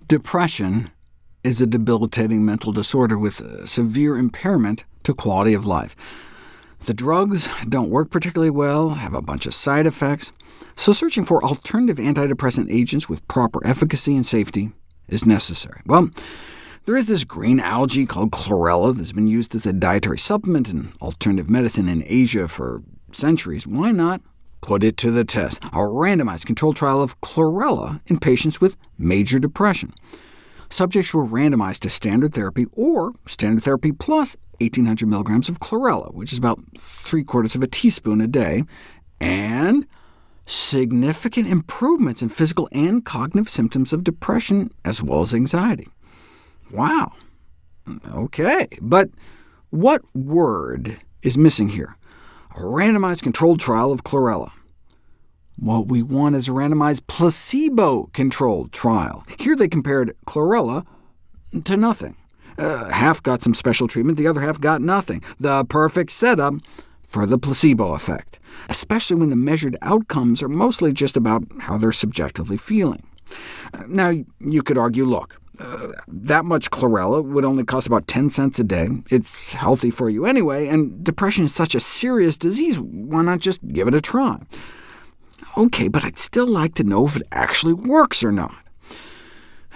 Depression is a debilitating mental disorder with severe impairment to quality of life. The drugs don't work particularly well, have a bunch of side effects, so searching for alternative antidepressant agents with proper efficacy and safety is necessary. Well, there is this green algae called Chlorella that's been used as a dietary supplement in alternative medicine in Asia for centuries. Why not put it to the test? A randomized controlled trial of Chlorella in patients with major depression. Subjects were randomized to standard therapy or standard therapy plus 1,800 milligrams of Chlorella, which is about 3/4 of a teaspoon a day, and significant improvements in physical and cognitive symptoms of depression, as well as anxiety. Wow. OK, but what word is missing here? A randomized controlled trial of Chlorella. What we want is a randomized placebo-controlled trial. Here they compared Chlorella to nothing. Half got some special treatment, the other half got nothing. The perfect setup for the placebo effect, especially when the measured outcomes are mostly just about how they're subjectively feeling. Now, you could argue, look, that much Chlorella would only cost about 10 cents a day. It's healthy for you anyway, and depression is such a serious disease, why not just give it a try? OK, but I'd still like to know if it actually works or not.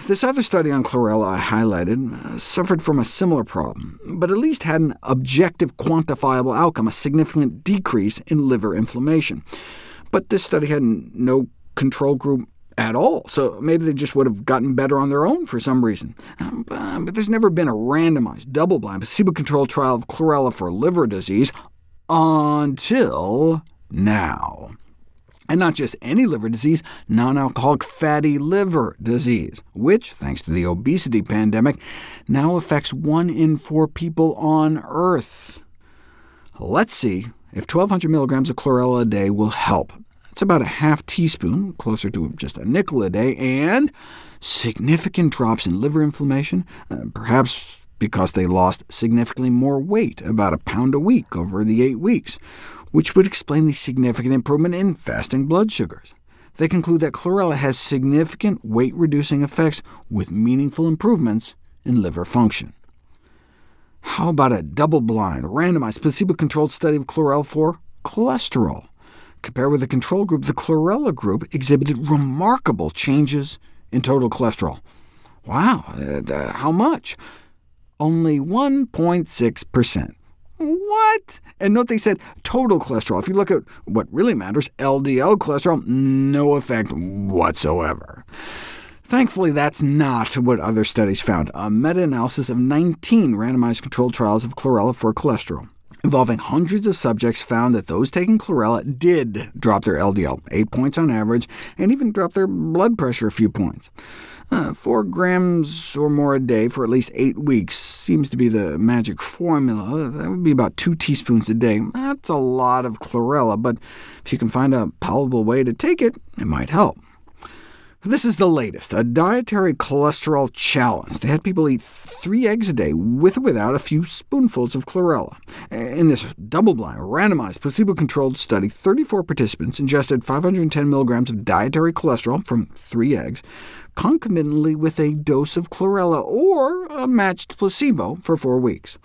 This other study on Chlorella I highlighted suffered from a similar problem, but at least had an objective quantifiable outcome, a significant decrease in liver inflammation. But this study had no control group at all, so maybe they just would have gotten better on their own for some reason. But there's never been a randomized, double-blind, placebo-controlled trial of Chlorella for liver disease until now. And not just any liver disease, non-alcoholic fatty liver disease, which, thanks to the obesity pandemic, now affects 1 in 4 people on Earth. Let's see if 1,200 milligrams of Chlorella a day will help. It's about a half teaspoon, closer to just a nickel a day, and significant drops in liver inflammation, perhaps because they lost significantly more weight, about a pound a week over the 8 weeks, which would explain the significant improvement in fasting blood sugars. They conclude that Chlorella has significant weight-reducing effects with meaningful improvements in liver function. How about a double-blind, randomized, placebo-controlled study of Chlorella for cholesterol? Compared with the control group, the Chlorella group exhibited remarkable changes in total cholesterol. Wow, how much? Only 1.6%. What? And note they said total cholesterol. If you look at what really matters, LDL cholesterol, no effect whatsoever. Thankfully, that's not what other studies found. A meta-analysis of 19 randomized controlled trials of Chlorella for cholesterol, involving hundreds of subjects, found that those taking Chlorella did drop their LDL 8 points on average, and even drop their blood pressure a few points. 4 grams or more a day for at least 8 weeks seems to be the magic formula. That would be about 2 teaspoons a day. That's a lot of Chlorella, but if you can find a palatable way to take it, it might help. This is the latest, a dietary cholesterol challenge. They had people eat 3 eggs a day, with or without a few spoonfuls of Chlorella. In this double-blind, randomized, placebo-controlled study, 34 participants ingested 510 milligrams of dietary cholesterol from 3 eggs, concomitantly with a dose of Chlorella or a matched placebo for 4 weeks.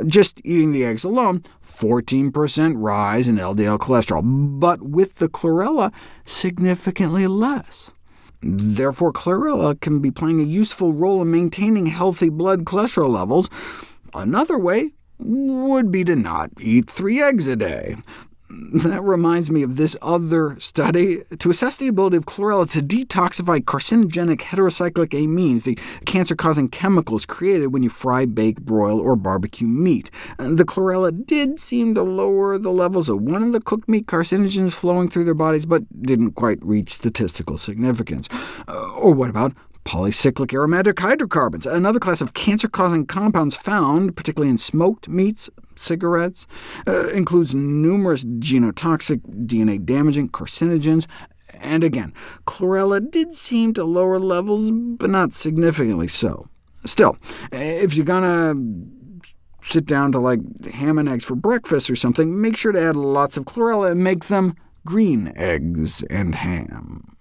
Just eating the eggs alone, 14% rise in LDL cholesterol, but with the Chlorella, significantly less. Therefore, Chlorella can be playing a useful role in maintaining healthy blood cholesterol levels. Another way would be to not eat 3 eggs a day. That reminds me of this other study. To assess the ability of Chlorella to detoxify carcinogenic heterocyclic amines, the cancer-causing chemicals created when you fry, bake, broil, or barbecue meat. The Chlorella did seem to lower the levels of one of the cooked meat carcinogens flowing through their bodies, but didn't quite reach statistical significance. Or what about polycyclic aromatic hydrocarbons, another class of cancer-causing compounds found particularly in smoked meats, cigarettes, includes numerous genotoxic, DNA-damaging carcinogens, and again, Chlorella did seem to lower levels, but not significantly so. Still, if you're gonna sit down to like ham and eggs for breakfast or something, make sure to add lots of Chlorella and make them green eggs and ham.